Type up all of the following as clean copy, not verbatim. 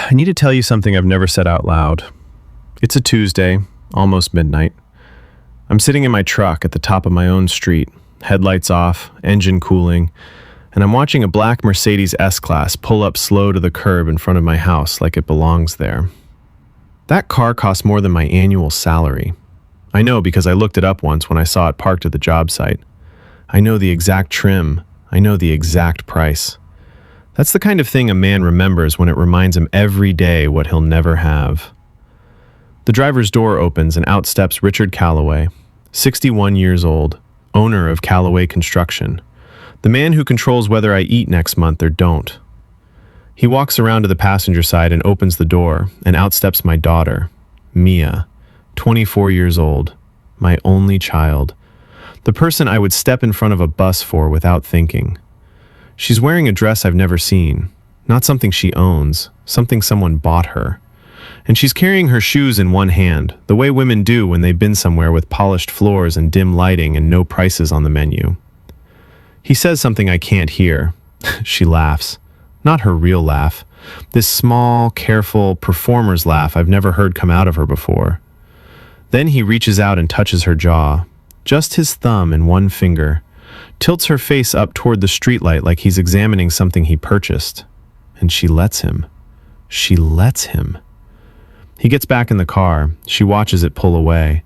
I need to tell you something I've never said out loud. It's a Tuesday, almost midnight. I'm sitting in my truck at the top of my own street, headlights off, engine cooling, and I'm watching a black Mercedes S-Class pull up slow to the curb in front of my house like it belongs there. That car costs more than my annual salary. I know because I looked it up once when I saw it parked at the job site. I know the exact trim. I know the exact price. That's the kind of thing a man remembers when it reminds him every day what he'll never have. The driver's door opens and out steps Richard Calloway, 61 years old, owner of Calloway Construction, the man who controls whether I eat next month or don't. He walks around to the passenger side and opens the door, and out steps my daughter, Mia, 24 years old, my only child, the person I would step in front of a bus for without thinking. She's wearing a dress I've never seen, not something she owns, something someone bought her. And she's carrying her shoes in one hand, the way women do when they've been somewhere with polished floors and dim lighting and no prices on the menu. He says something I can't hear. She laughs. Not her real laugh. This small, careful, performer's laugh I've never heard come out of her before. Then he reaches out and touches her jaw, just his thumb and one finger, tilts her face up toward the streetlight like he's examining something he purchased. And she lets him. She lets him. He gets back in the car. She watches it pull away.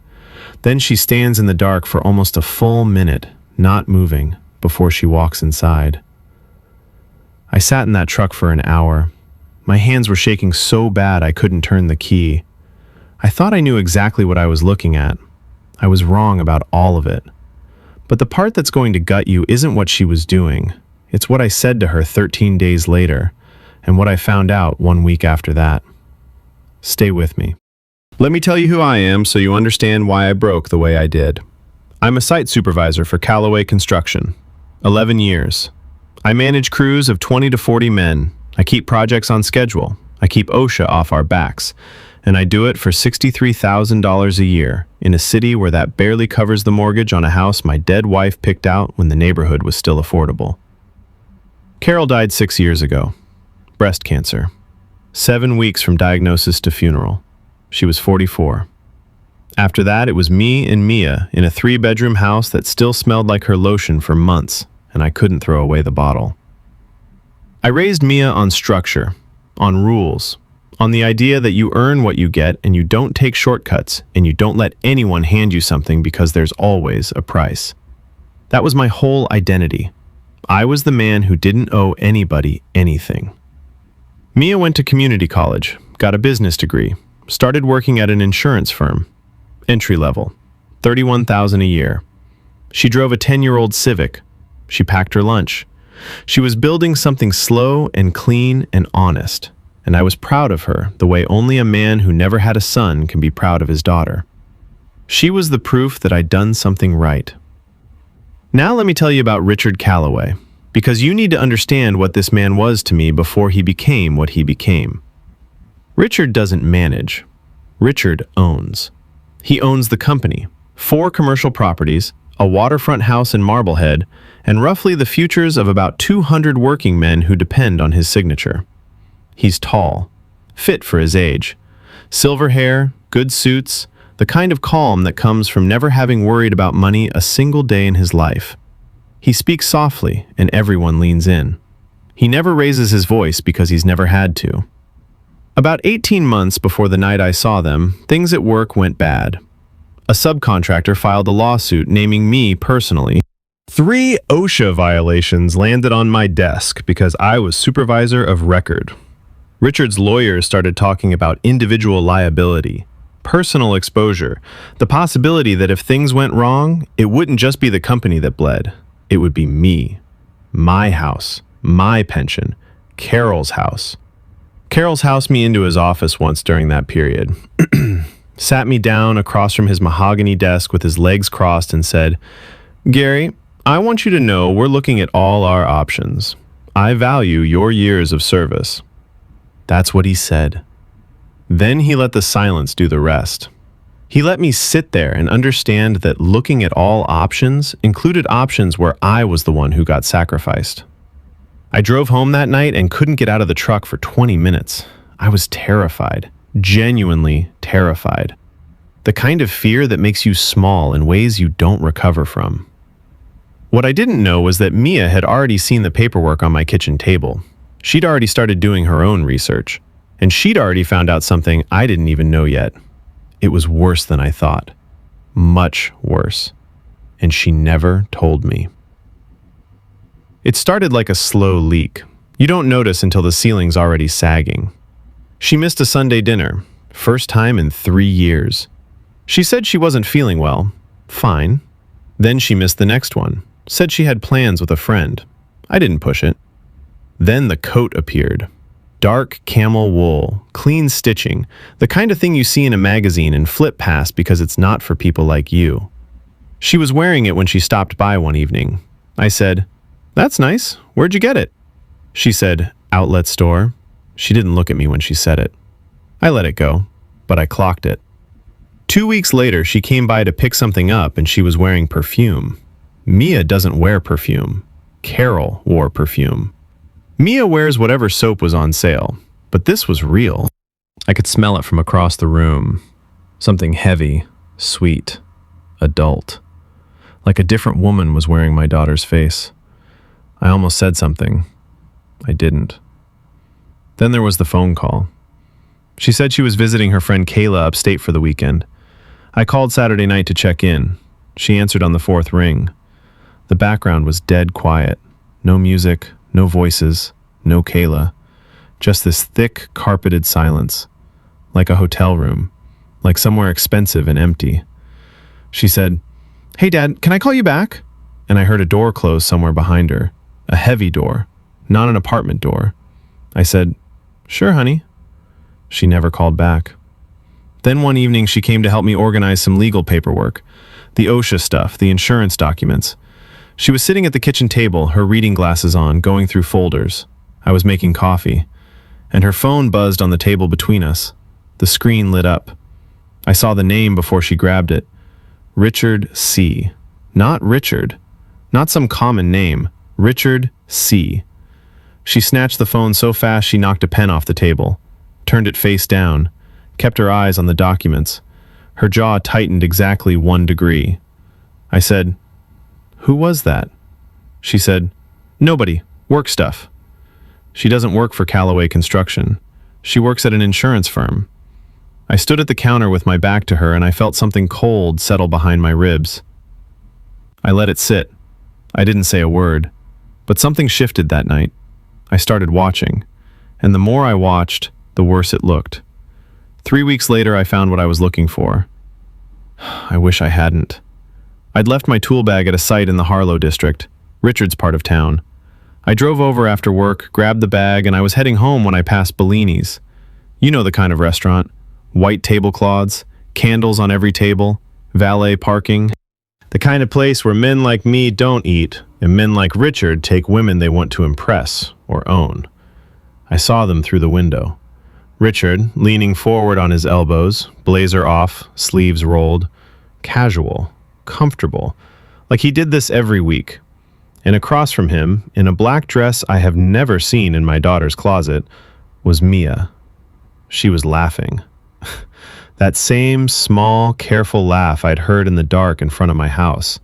Then she stands in the dark for almost a full minute, not moving, before she walks inside. I sat in that truck for an hour. My hands were shaking so bad I couldn't turn the key. I thought I knew exactly what I was looking at. I was wrong about all of it. But the part that's going to gut you isn't what she was doing. It's what I said to her 13 days later, and what I found out 1 week after that. Stay with me. Let me tell you who I am so you understand why I broke the way I did. I'm a site supervisor for Calloway Construction. 11 years. I manage crews of 20 to 40 men. I keep projects on schedule. I keep OSHA off our backs. And I do it for $63,000 a year in a city where that barely covers the mortgage on a house my dead wife picked out when the neighborhood was still affordable. Carol died 6 years ago. Breast cancer. 7 weeks from diagnosis to funeral. She was 44. After that, it was me and Mia in a 3-bedroom house that still smelled like her lotion for months, and I couldn't throw away the bottle. I raised Mia on structure, on rules, on the idea that you earn what you get and you don't take shortcuts and you don't let anyone hand you something because there's always a price. That was my whole identity. I was the man who didn't owe anybody anything. Mia went to community college, got a business degree, started working at an insurance firm. Entry level, $31,000 a year. She drove a 10-year-old Civic. She packed her lunch. She was building something slow and clean and honest, and I was proud of her the way only a man who never had a son can be proud of his daughter. She was the proof that I'd done something right. Now let me tell you about Richard Calloway, because you need to understand what this man was to me before he became what he became. Richard doesn't manage. Richard owns. He owns the company, 4 commercial properties, a waterfront house in Marblehead, and roughly the futures of about 200 working men who depend on his signature. He's tall, fit for his age, silver hair, good suits, the kind of calm that comes from never having worried about money a single day in his life. He speaks softly, and everyone leans in. He never raises his voice because he's never had to. About 18 months before the night I saw them, things at work went bad. A subcontractor filed a lawsuit naming me personally. 3 OSHA violations landed on my desk because I was supervisor of record. Richard's lawyers started talking about individual liability, personal exposure, the possibility that if things went wrong, it wouldn't just be the company that bled. It would be me, my house, my pension, Carol's house. Carol's housed me into his office once during that period, sat me down across from his mahogany desk with his legs crossed and said, "Gary, I want you to know we're looking at all our options. I value your years of service." That's what he said. Then he let the silence do the rest. He let me sit there and understand that looking at all options included options where I was the one who got sacrificed. I drove home that night and couldn't get out of the truck for 20 minutes. I was terrified, genuinely terrified. The kind of fear that makes you small in ways you don't recover from. What I didn't know was that Mia had already seen the paperwork on my kitchen table. She'd already started doing her own research, and she'd already found out something I didn't even know yet. It was worse than I thought. Much worse. And she never told me. It started like a slow leak. You don't notice until the ceiling's already sagging. She missed a Sunday dinner, first time in 3 years. She said she wasn't feeling well. Fine. Then she missed the next one. Said she had plans with a friend. I didn't push it. Then the coat appeared. Dark camel wool, clean stitching, the kind of thing you see in a magazine and flip past because it's not for people like you. She was wearing it when she stopped by one evening. I said, "That's nice. Where'd you get it?" She said, "Outlet store." She didn't look at me when she said it. I let it go, but I clocked it. 2 weeks later, she came by to pick something up and she was wearing perfume. Mia doesn't wear perfume. Carol wore perfume. Mia wears whatever soap was on sale, but this was real. I could smell it from across the room. Something heavy, sweet, adult. Like a different woman was wearing my daughter's face. I almost said something. I didn't. Then there was the phone call. She said she was visiting her friend Kayla upstate for the weekend. I called Saturday night to check in. She answered on the 4th ring. The background was dead quiet. No music, no voices, no Kayla. Just this thick, carpeted silence. Like a hotel room. Like somewhere expensive and empty. She said, "Hey Dad, can I call you back?" And I heard a door close somewhere behind her. A heavy door, not an apartment door. I said, "Sure, honey." She never called back. Then one evening she came to help me organize some legal paperwork. The OSHA stuff, the insurance documents. She was sitting at the kitchen table, her reading glasses on, going through folders. I was making coffee. And her phone buzzed on the table between us. The screen lit up. I saw the name before she grabbed it. Richard C. Not Richard. Not some common name. Richard C. She snatched the phone so fast she knocked a pen off the table. Turned it face down. Kept her eyes on the documents. Her jaw tightened exactly 1 degree. I said, "Who was that?" She said, "Nobody. Work stuff." She doesn't work for Callaway Construction. She works at an insurance firm. I stood at the counter with my back to her and I felt something cold settle behind my ribs. I let it sit. I didn't say a word. But something shifted that night. I started watching. And the more I watched, the worse it looked. 3 weeks later, I found what I was looking for. I wish I hadn't. I'd left my tool bag at a site in the Harlow district, Richard's part of town. I drove over after work, grabbed the bag, and I was heading home when I passed Bellini's. You know the kind of restaurant. White tablecloths, candles on every table, valet parking. The kind of place where men like me don't eat, and men like Richard take women they want to impress or own. I saw them through the window. Richard, leaning forward on his elbows, blazer off, sleeves rolled, casual, comfortable, like he did this every week. And across from him, in a black dress I have never seen in my daughter's closet, was Mia. She was laughing. That same small, careful laugh I'd heard in the dark in front of my house.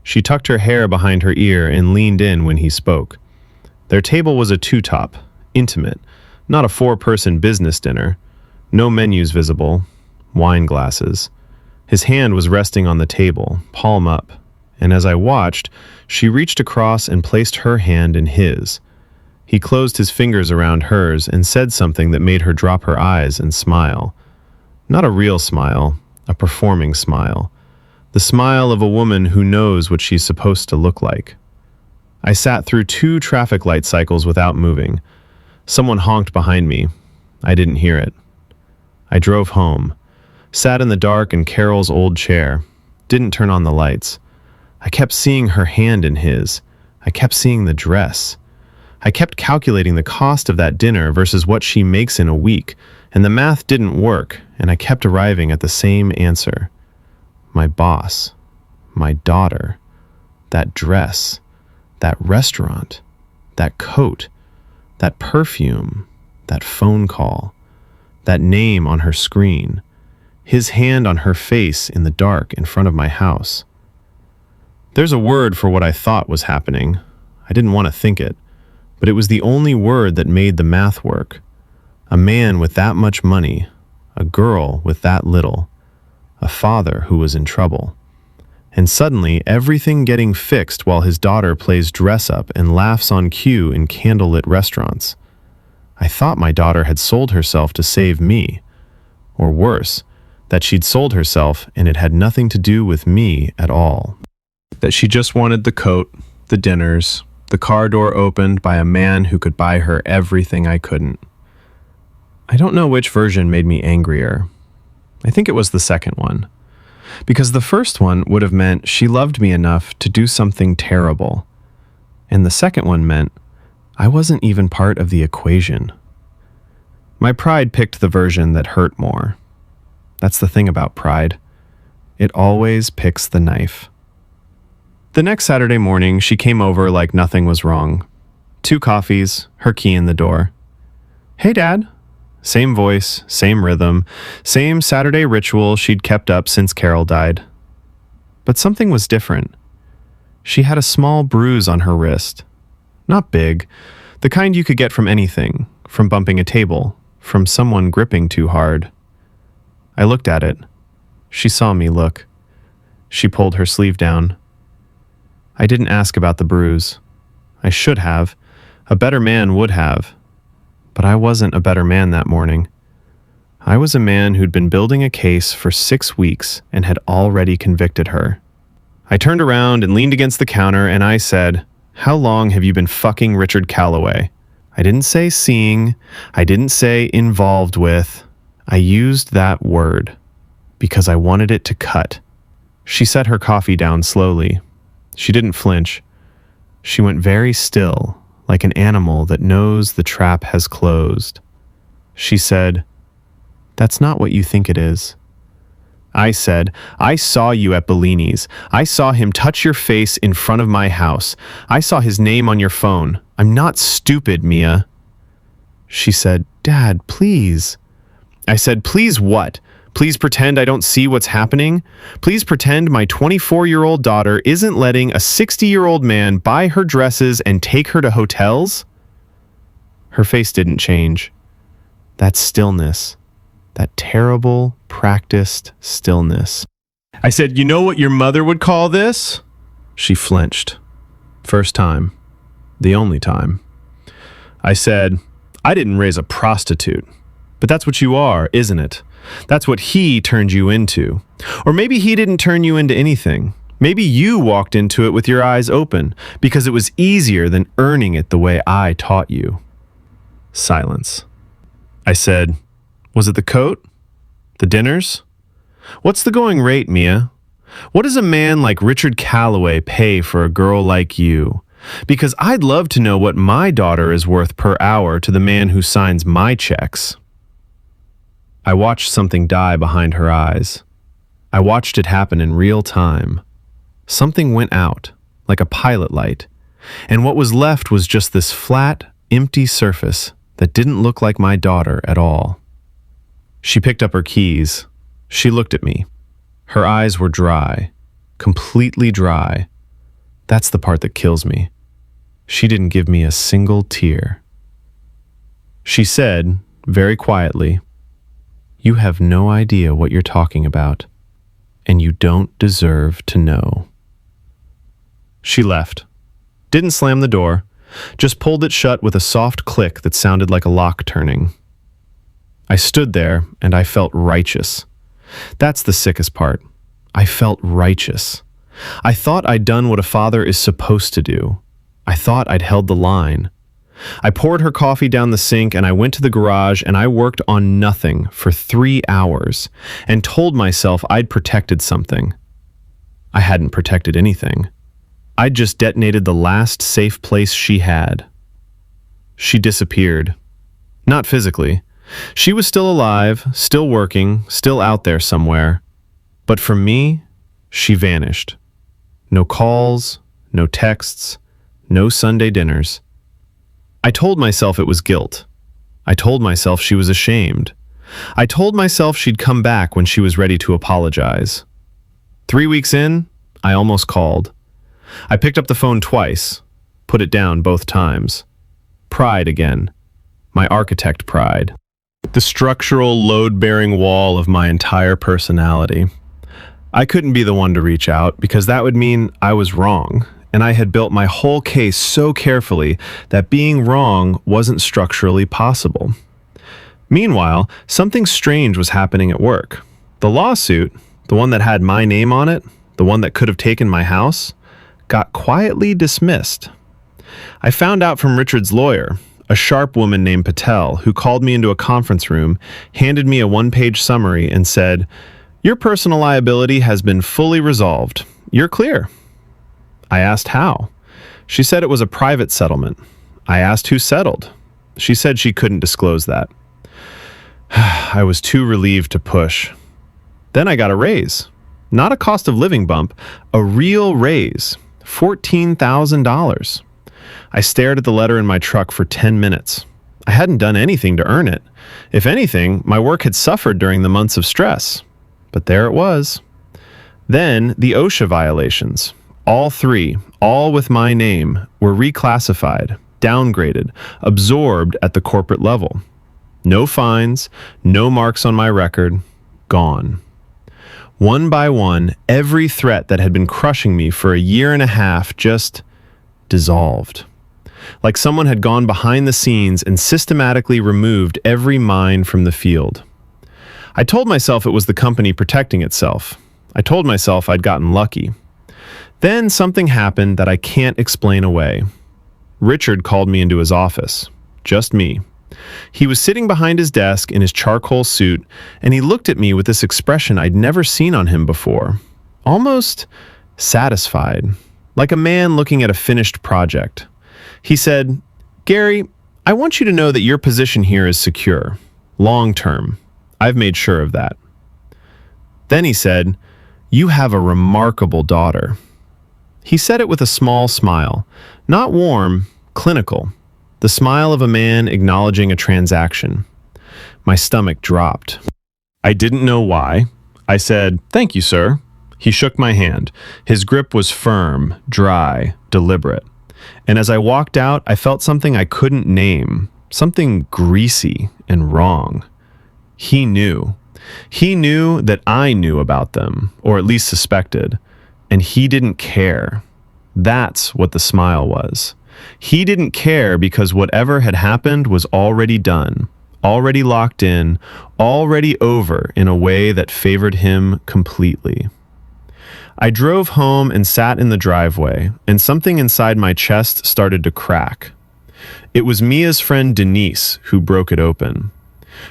She tucked her hair behind her ear and leaned in when he spoke. Their table was a two-top, intimate, not a 4-person business dinner. No menus visible, wine glasses. His hand was resting on the table, palm up, and as I watched, she reached across and placed her hand in his. He closed his fingers around hers and said something that made her drop her eyes and smile. Not a real smile, a performing smile. The smile of a woman who knows what she's supposed to look like. I sat through 2 traffic light cycles without moving. Someone honked behind me. I didn't hear it. I drove home, sat in the dark in Carol's old chair, didn't turn on the lights. I kept seeing her hand in his. I kept seeing the dress. I kept calculating the cost of that dinner versus what she makes in a week, and the math didn't work, and I kept arriving at the same answer. My boss, my daughter, that dress, that restaurant, that coat, that perfume, that phone call. that name on her screen, his hand on her face in the dark in front of my house. There's a word for what I thought was happening. I didn't want to think it, but it was the only word that made the math work. A man with that much money, a girl with that little, a father who was in trouble. And suddenly, everything getting fixed while his daughter plays dress-up and laughs on cue in candlelit restaurants. I thought my daughter had sold herself to save me. Or worse, that she'd sold herself and it had nothing to do with me at all. That she just wanted the coat, the dinners, the car door opened by a man who could buy her everything I couldn't. I don't know which version made me angrier. I think it was the second one. Because the first one would have meant she loved me enough to do something terrible. And the second one meant I wasn't even part of the equation. My pride picked the version that hurt more. That's the thing about pride. It always picks the knife. The next Saturday morning, she came over like nothing was wrong. 2 coffees, her key in the door. "Hey, Dad." Same voice, same rhythm, same Saturday ritual she'd kept up since Carol died. But something was different. She had a small bruise on her wrist. Not big, the kind you could get from anything, from bumping a table, from someone gripping too hard. I looked at it. She saw me look. She pulled her sleeve down. I didn't ask about the bruise. I should have. A better man would have. But I wasn't a better man that morning. I was a man who'd been building a case for 6 weeks and had already convicted her. I turned around and leaned against the counter and I said, "How long have you been fucking Richard Calloway?" I didn't say seeing. I didn't say involved with. I used that word because I wanted it to cut. She set her coffee down slowly. She didn't flinch. She went very still, like an animal that knows the trap has closed. She said, "That's not what you think it is." I said, "I saw you at Bellini's. I saw him touch your face in front of my house. I saw his name on your phone. I'm not stupid, Mia." She said, "Dad, please." I said, "Please what? Please pretend I don't see what's happening? Please pretend my 24-year-old daughter isn't letting a 60-year-old man buy her dresses and take her to hotels?" Her face didn't change. That stillness, that terrible, practiced stillness. I said, "You know what your mother would call this?" She flinched. First time. The only time. I said, "I didn't raise a prostitute. But that's what you are, isn't it? That's what he turned you into. Or maybe he didn't turn you into anything. Maybe you walked into it with your eyes open because it was easier than earning it the way I taught you." Silence. I said, "Was it the coat? The dinners? What's the going rate, Mia? What does a man like Richard Calloway pay for a girl like you? Because I'd love to know what my daughter is worth per hour to the man who signs my checks." I watched something die behind her eyes. I watched it happen in real time. Something went out, like a pilot light, and what was left was just this flat, empty surface that didn't look like my daughter at all. She picked up her keys. She looked at me. Her eyes were dry, completely dry. That's the part that kills me. She didn't give me a single tear. She said, very quietly, "You have no idea what you're talking about, and you don't deserve to know." She left. Didn't slam the door, just pulled it shut with a soft click that sounded like a lock turning. I stood there, and I felt righteous. That's the sickest part. I felt righteous. I thought I'd done what a father is supposed to do. I thought I'd held the line. I poured her coffee down the sink and I went to the garage and I worked on nothing for 3 hours and told myself I'd protected something. I hadn't protected anything. I'd just detonated the last safe place she had. She disappeared. Not physically. She was still alive, still working, still out there somewhere. But for me, she vanished. No calls, no texts, no Sunday dinners. I told myself it was guilt. I told myself she was ashamed. I told myself she'd come back when she was ready to apologize. 3 weeks in, I almost called. I picked up the phone twice, put it down both times. Pride again. My architect pride. The structural, load-bearing wall of my entire personality. I couldn't be the one to reach out because that would mean I was wrong, and I had built my whole case so carefully that being wrong wasn't structurally possible. Meanwhile, something strange was happening at work. The lawsuit, the one that had my name on it, the one that could have taken my house, got quietly dismissed. I found out from Richard's lawyer, a sharp woman named Patel, who called me into a conference room, handed me a one-page summary, and said, "Your personal liability has been fully resolved. You're clear." I asked how. She said it was a private settlement. I asked who settled. She said she couldn't disclose that. I was too relieved to push. Then I got a raise. Not a cost of living bump, a real raise. $14,000. I stared at the letter in my truck for 10 minutes. I hadn't done anything to earn it. If anything, my work had suffered during the months of stress. But there it was. Then the OSHA violations. All three, all with my name, were reclassified, downgraded, absorbed at the corporate level. No fines, no marks on my record, gone. One by one, every threat that had been crushing me for a year and a half just dissolved. Like someone had gone behind the scenes and systematically removed every mine from the field. I told myself it was the company protecting itself. I told myself I'd gotten lucky. Then something happened that I can't explain away. Richard called me into his office. Just me. He was sitting behind his desk in his charcoal suit, and he looked at me with this expression I'd never seen on him before. Almost satisfied, like a man looking at a finished project. He said, "Gary, I want you to know that your position here is secure. Long-term. I've made sure of that." Then he said, "You have a remarkable daughter." He said it with a small smile, not warm, clinical. The smile of a man acknowledging a transaction. My stomach dropped. I didn't know why. I said, "Thank you, sir." He shook my hand. His grip was firm, dry, deliberate. And as I walked out, I felt something I couldn't name, something greasy and wrong. He knew. He knew that I knew about them, or at least suspected, and he didn't care. That's what the smile was. He didn't care because whatever had happened was already done, already locked in, already over in a way that favored him completely. I drove home and sat in the driveway, and something inside my chest started to crack. It was Mia's friend Denise who broke it open.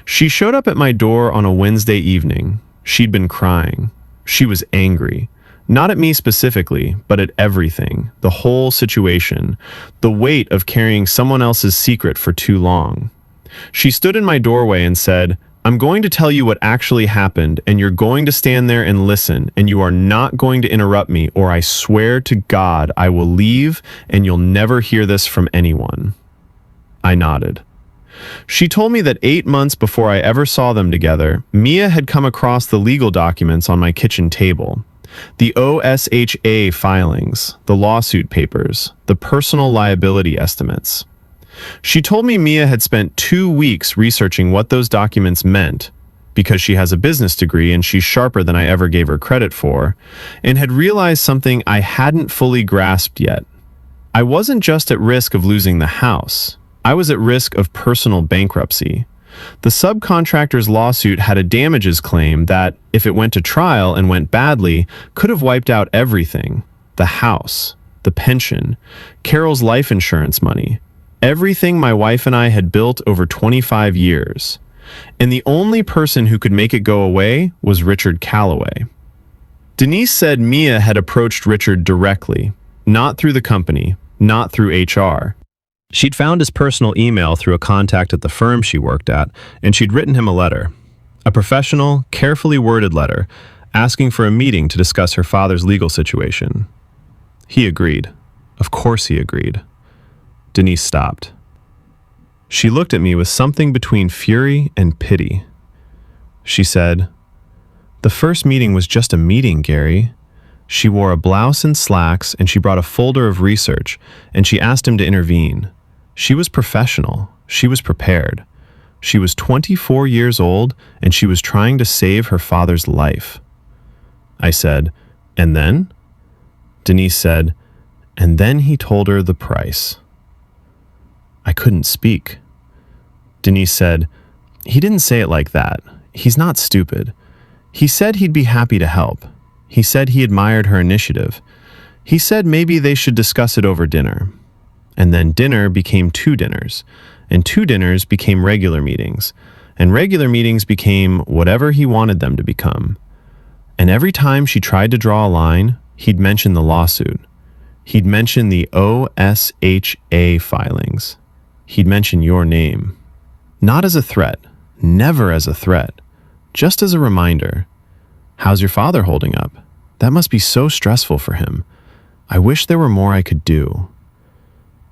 She showed up at my door on a Wednesday evening. She'd been crying. She was angry. Not at me specifically, but at everything, the whole situation, the weight of carrying someone else's secret for too long. She stood in my doorway and said, "I'm going to tell you what actually happened, and you're going to stand there and listen, and you are not going to interrupt me, or I swear to God I will leave, and you'll never hear this from anyone." I nodded. She told me that 8 months before I ever saw them together, Mia had come across the legal documents on my kitchen table. The OSHA filings, the lawsuit papers, the personal liability estimates. She told me Mia had spent 2 weeks researching what those documents meant, because she has a business degree and she's sharper than I ever gave her credit for, and had realized something I hadn't fully grasped yet. I wasn't just at risk of losing the house. I was at risk of personal bankruptcy. The subcontractor's lawsuit had a damages claim that, if it went to trial and went badly, could have wiped out everything. The house, the pension, Carol's life insurance money, everything my wife and I had built over 25 years. And the only person who could make it go away was Richard Calloway. Denise said Mia had approached Richard directly, not through the company, not through HR. She'd found his personal email through a contact at the firm she worked at, and she'd written him a letter. A professional, carefully worded letter, asking for a meeting to discuss her father's legal situation. He agreed. Of course he agreed. Denise stopped. She looked at me with something between fury and pity. she said. The first meeting was just a meeting, Gary. She wore a blouse and slacks, and she brought a folder of research, and she asked him to intervene. She was professional. She was prepared. She was 24 years old, and she was trying to save her father's life. I said, "And then?" Denise said, "And then he told her the price." I couldn't speak. Denise said, "He didn't say it like that. He's not stupid. He said he'd be happy to help. He said he admired her initiative. He said maybe they should discuss it over dinner." And then dinner became 2 dinners, and 2 dinners became regular meetings, and regular meetings became whatever he wanted them to become. And every time she tried to draw a line, he'd mention the lawsuit. He'd mention the OSHA filings. He'd mention your name. Not as a threat, never as a threat, just as a reminder. How's your father holding up? That must be so stressful for him. I wish there were more I could do.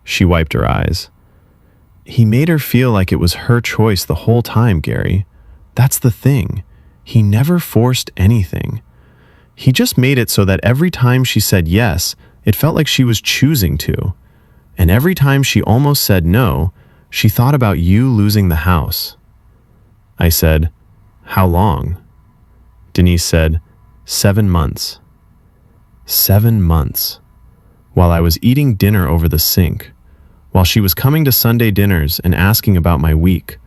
She wiped her eyes. He made her feel like it was her choice the whole time, Gary. That's the thing. He never forced anything. He just made it so that every time she said yes, it felt like she was choosing to. And every time she almost said no, she thought about you losing the house. I said, "How long?" Denise said, 7 months. 7 months. While I was eating dinner over the sink, while she was coming to Sunday dinners and asking about my week,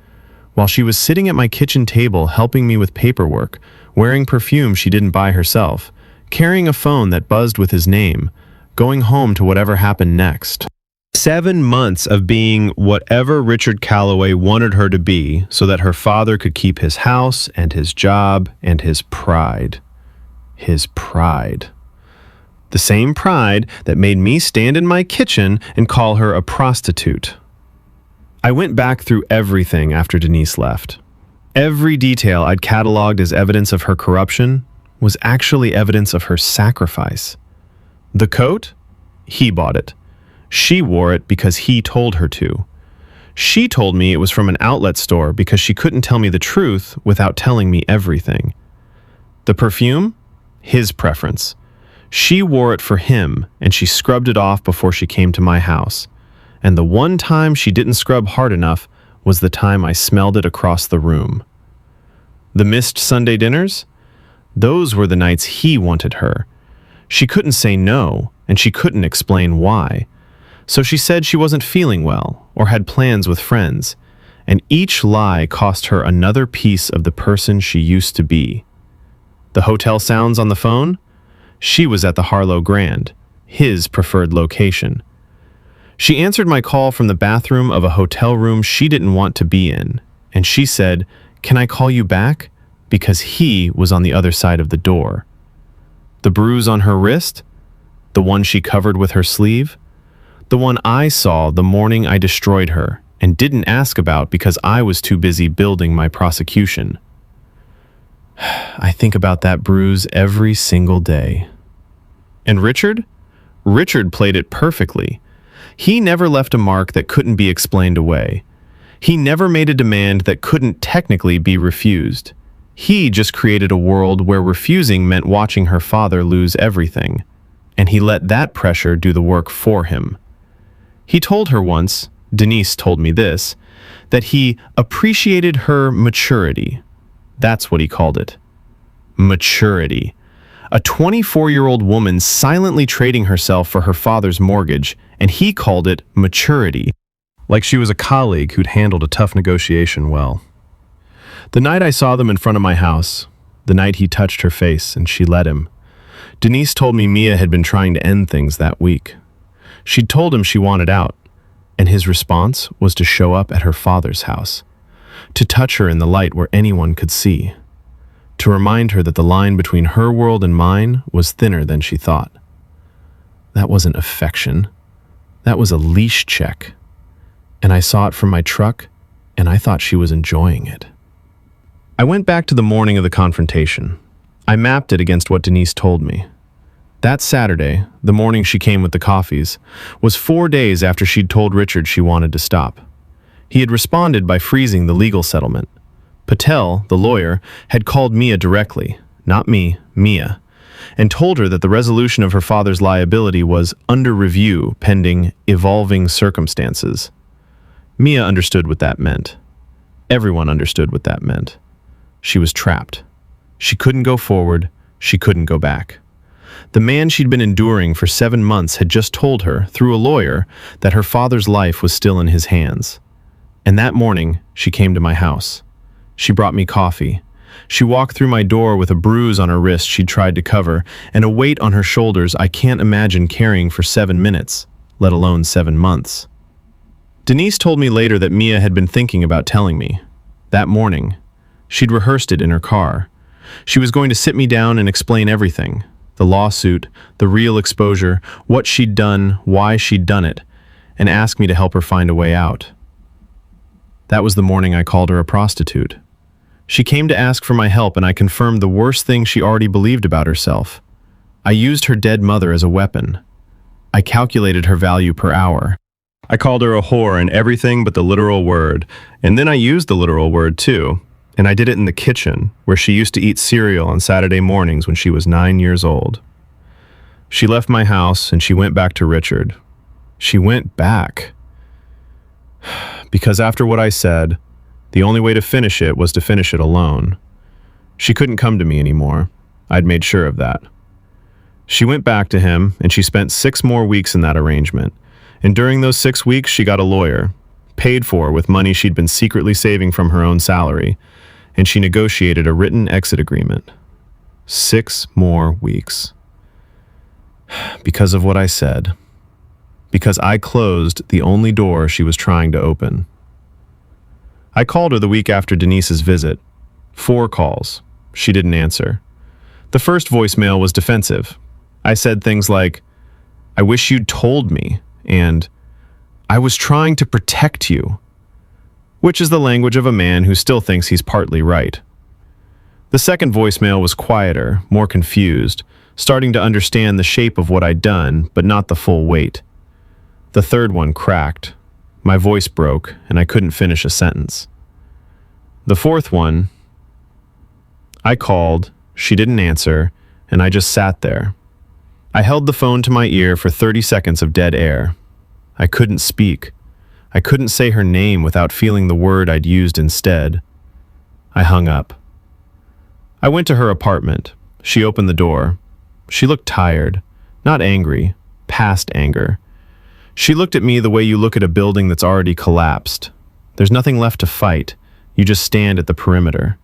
while she was sitting at my kitchen table helping me with paperwork, wearing perfume she didn't buy herself, carrying a phone that buzzed with his name, going home to whatever happened next. 7 months of being whatever Richard Calloway wanted her to be so that her father could keep his house and his job and his pride. His pride. The same pride that made me stand in my kitchen and call her a prostitute. I went back through everything after Denise left. Every detail I'd cataloged as evidence of her corruption was actually evidence of her sacrifice. The coat? He bought it. She wore it because he told her to. She told me it was from an outlet store because she couldn't tell me the truth without telling me everything. The perfume? His preference. She wore it for him, and she scrubbed it off before she came to my house. And the one time she didn't scrub hard enough was the time I smelled it across the room. The missed Sunday dinners? Those were the nights he wanted her. She couldn't say no, and she couldn't explain why. So she said she wasn't feeling well, or had plans with friends, and each lie cost her another piece of the person she used to be. The hotel sounds on the phone? She was at the Harlow Grand, his preferred location. She answered my call from the bathroom of a hotel room she didn't want to be in, and she said, "Can I call you back?" because he was on the other side of the door. The bruise on her wrist? The one she covered with her sleeve? The one I saw the morning I destroyed her and didn't ask about because I was too busy building my prosecution. I think about that bruise every single day. And Richard? Richard played it perfectly. He never left a mark that couldn't be explained away. He never made a demand that couldn't technically be refused. He just created a world where refusing meant watching her father lose everything, and he let that pressure do the work for him. He told her once, Denise told me this, that he appreciated her maturity. That's what he called it. Maturity. A 24-year-old woman silently trading herself for her father's mortgage, and he called it maturity, like she was a colleague who'd handled a tough negotiation well. The night I saw them in front of my house, the night he touched her face and she let him, Denise told me Mia had been trying to end things that week. She'd told him she wanted out, and his response was to show up at her father's house, to touch her in the light where anyone could see, to remind her that the line between her world and mine was thinner than she thought. That wasn't affection. That was a leash check. And I saw it from my truck, and I thought she was enjoying it. I went back to the morning of the confrontation. I mapped it against what Denise told me. That Saturday, the morning she came with the coffees, was 4 days after she'd told Richard she wanted to stop. He had responded by freezing the legal settlement. Patel, the lawyer, had called Mia directly, not me, Mia, and told her that the resolution of her father's liability was under review pending evolving circumstances. Mia understood what that meant. Everyone understood what that meant. She was trapped. She couldn't go forward. She couldn't go back. The man she'd been enduring for 7 months had just told her, through a lawyer, that her father's life was still in his hands. And that morning, she came to my house. She brought me coffee. She walked through my door with a bruise on her wrist she'd tried to cover, and a weight on her shoulders I can't imagine carrying for 7 minutes, let alone 7 months. Denise told me later that Mia had been thinking about telling me. That morning, she'd rehearsed it in her car. She was going to sit me down and explain everything. The lawsuit, the real exposure, what she'd done, why she'd done it, and ask me to help her find a way out. That was the morning I called her a prostitute. She came to ask for my help, and I confirmed the worst thing she already believed about herself. I used her dead mother as a weapon. I calculated her value per hour. I called her a whore in everything but the literal word, and then I used the literal word too. And I did it in the kitchen, where she used to eat cereal on Saturday mornings when she was 9 years old. She left my house and she went back to Richard. She went back. Because after what I said, the only way to finish it was to finish it alone. She couldn't come to me anymore. I'd made sure of that. She went back to him, and she spent 6 more weeks in that arrangement. And during those 6 weeks, she got a lawyer, paid for with money she'd been secretly saving from her own salary, and she negotiated a written exit agreement. 6 more weeks. Because of what I said. Because I closed the only door she was trying to open. I called her the week after Denise's visit. 4 calls. She didn't answer. The first voicemail was defensive. I said things like, "I wish you'd told me," and "I was trying to protect you," which is the language of a man who still thinks he's partly right. The second voicemail was quieter, more confused, starting to understand the shape of what I'd done, but not the full weight. The third one cracked. My voice broke, and I couldn't finish a sentence. The fourth one, I called, she didn't answer, and I just sat there. I held the phone to my ear for 30 seconds of dead air. I couldn't speak. I couldn't say her name without feeling the word I'd used instead. I hung up. I went to her apartment. She opened the door. She looked tired, not angry, past anger. She looked at me the way you look at a building that's already collapsed. There's nothing left to fight. You just stand at the perimeter.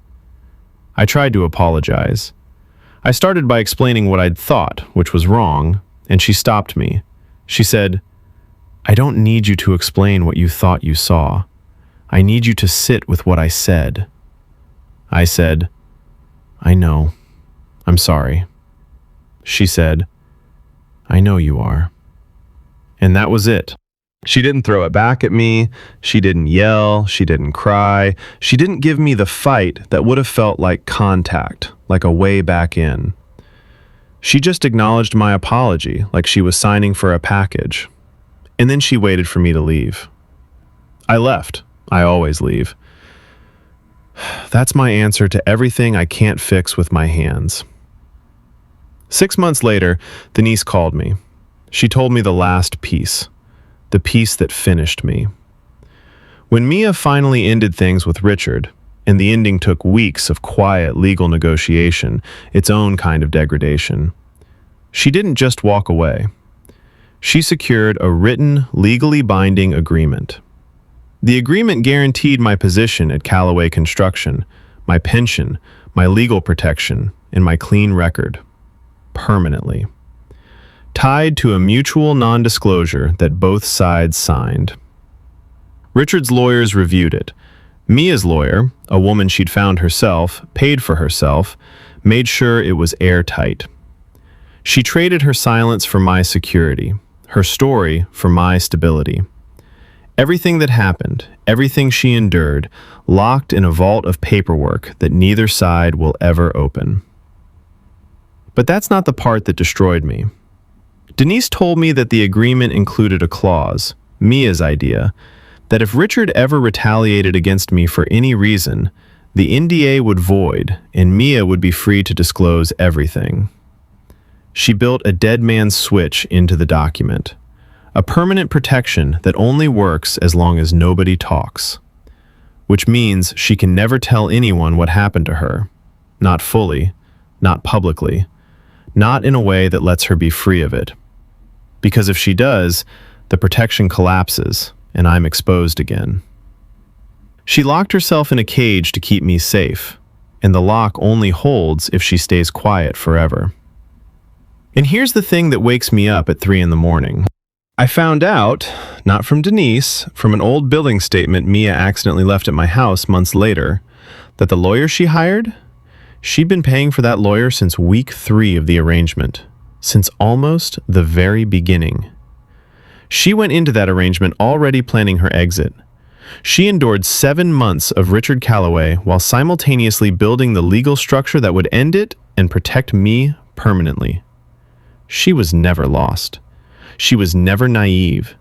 I tried to apologize. I started by explaining what I'd thought, which was wrong, and she stopped me. She said, "I don't need you to explain what you thought you saw. I need you to sit with what I said." I said, "I know. I'm sorry." She said, "I know you are." And that was it. She didn't throw it back at me. She didn't yell. She didn't cry. She didn't give me the fight that would have felt like contact, like a way back in. She just acknowledged my apology, like she was signing for a package. And then she waited for me to leave. I left. I always leave. That's my answer to everything I can't fix with my hands. 6 months later, Denise called me. She told me the last piece, the piece that finished me. When Mia finally ended things with Richard, and the ending took weeks of quiet legal negotiation, its own kind of degradation, she didn't just walk away. She secured a written, legally binding agreement. The agreement guaranteed my position at Callaway Construction, my pension, my legal protection, and my clean record. Permanently. Tied to a mutual non-disclosure that both sides signed. Richard's lawyers reviewed it. Mia's lawyer, a woman she'd found herself, paid for herself, made sure it was airtight. She traded her silence for my security, her story for my stability. Everything that happened, everything she endured, locked in a vault of paperwork that neither side will ever open. But that's not the part that destroyed me. Denise told me that the agreement included a clause, Mia's idea, that if Richard ever retaliated against me for any reason, The NDA would void, and Mia would be free to disclose everything. She built a dead man's switch into the document, a permanent protection that only works as long as nobody talks, which means she can never tell anyone what happened to her, not fully, not publicly, not in a way that lets her be free of it. Because if she does, the protection collapses, and I'm exposed again. She locked herself in a cage to keep me safe, and the lock only holds if she stays quiet forever. And here's the thing that wakes me up at 3 in the morning. I found out, not from Denise, from an old billing statement Mia accidentally left at my house months later, that the lawyer she hired, she'd been paying for that lawyer since week 3 of the arrangement, since almost the very beginning. She went into that arrangement already planning her exit. She endured 7 months of Richard Calloway while simultaneously building the legal structure that would end it and protect me permanently. She was never lost. She was never naive.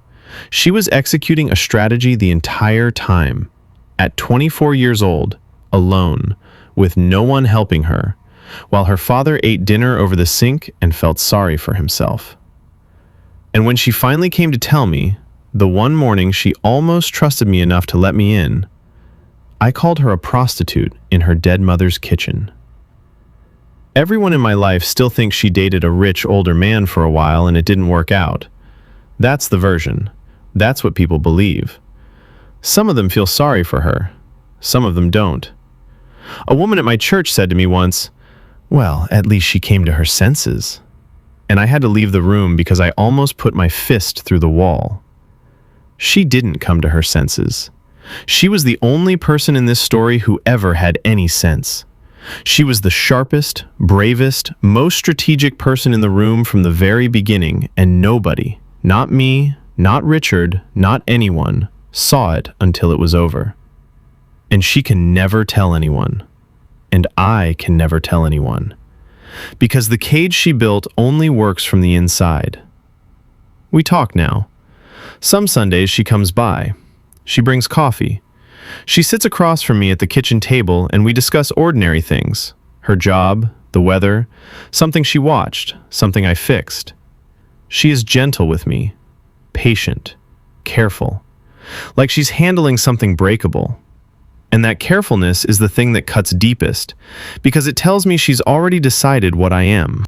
She was executing a strategy the entire time. At 24 years old, alone, with no one helping her, while her father ate dinner over the sink and felt sorry for himself. And when she finally came to tell me, the one morning she almost trusted me enough to let me in, I called her a prostitute in her dead mother's kitchen. Everyone in my life still thinks she dated a rich older man for a while and it didn't work out. That's the version. That's what people believe. Some of them feel sorry for her. Some of them don't. A woman at my church said to me once, "Well, at least she came to her senses." And I had to leave the room because I almost put my fist through the wall. She didn't come to her senses. She was the only person in this story who ever had any sense. She was the sharpest, bravest, most strategic person in the room from the very beginning, and nobody, not me, not Richard, not anyone, saw it until it was over. And she can never tell anyone. And I can never tell anyone. Because the cage she built only works from the inside. We talk now. Some Sundays she comes by. She brings coffee. She sits across from me at the kitchen table and we discuss ordinary things. Her job, the weather, something she watched, something I fixed. She is gentle with me, patient, careful, like she's handling something breakable. And that carefulness is the thing that cuts deepest, because it tells me she's already decided what I am.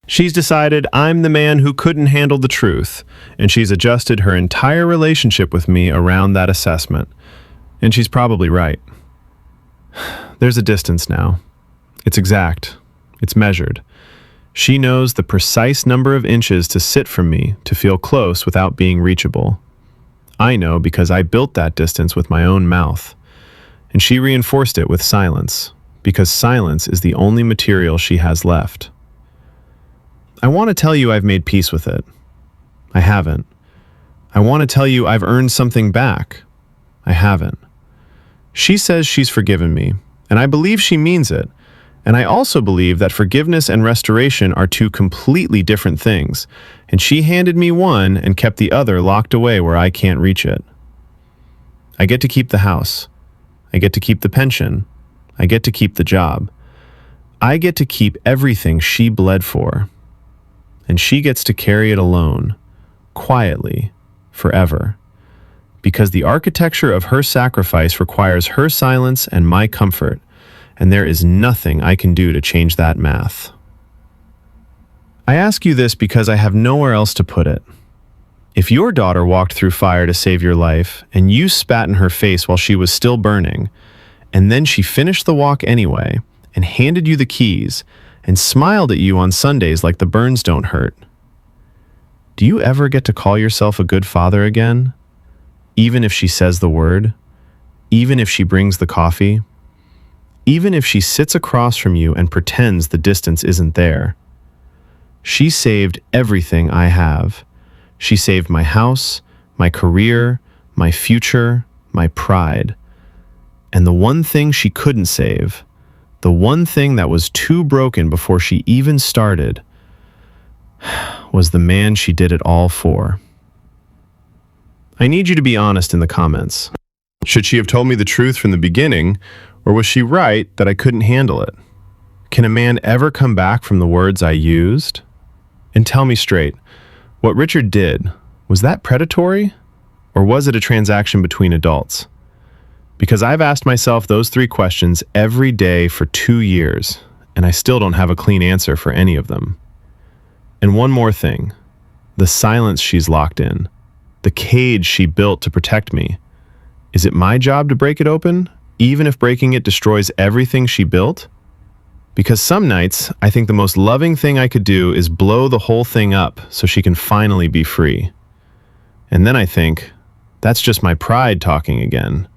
She's decided I'm the man who couldn't handle the truth, and she's adjusted her entire relationship with me around that assessment. And she's probably right. There's a distance now. It's exact. It's measured. She knows the precise number of inches to sit from me to feel close without being reachable. I know because I built that distance with my own mouth. And she reinforced it with silence, because silence is the only material she has left. I want to tell you I've made peace with it. I haven't. I want to tell you I've earned something back. I haven't. She says she's forgiven me, and I believe she means it. And I also believe that forgiveness and restoration are two completely different things, and she handed me one and kept the other locked away where I can't reach it. I get to keep the house. I get to keep the pension. I get to keep the job. I get to keep everything she bled for. And she gets to carry it alone, quietly, forever. Because the architecture of her sacrifice requires her silence and my comfort, and there is nothing I can do to change that math. I ask you this because I have nowhere else to put it. If your daughter walked through fire to save your life, and you spat in her face while she was still burning, and then she finished the walk anyway, and handed you the keys, and smiled at you on Sundays like the burns don't hurt, do you ever get to call yourself a good father again? Even if she says the word? Even if she brings the coffee? Even if she sits across from you and pretends the distance isn't there? She saved everything I have. She saved my house, my career, my future, my pride. And the one thing she couldn't save, the one thing that was too broken before she even started, was the man she did it all for. I need you to be honest in the comments. Should she have told me the truth from the beginning, Or was she right that I couldn't handle it? Can a man ever come back from the words I used? And tell me straight, what Richard did, was that predatory? Or was it a transaction between adults? Because I've asked myself those three questions every day for 2 years, and I still don't have a clean answer for any of them. And one more thing, the silence she's locked in, the cage she built to protect me. Is it my job to break it open, even if breaking it destroys everything she built? Because some nights, I think the most loving thing I could do is blow the whole thing up so she can finally be free. And then I think, that's just my pride talking again.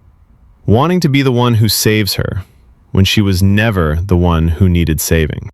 Wanting to be the one who saves her, when she was never the one who needed saving.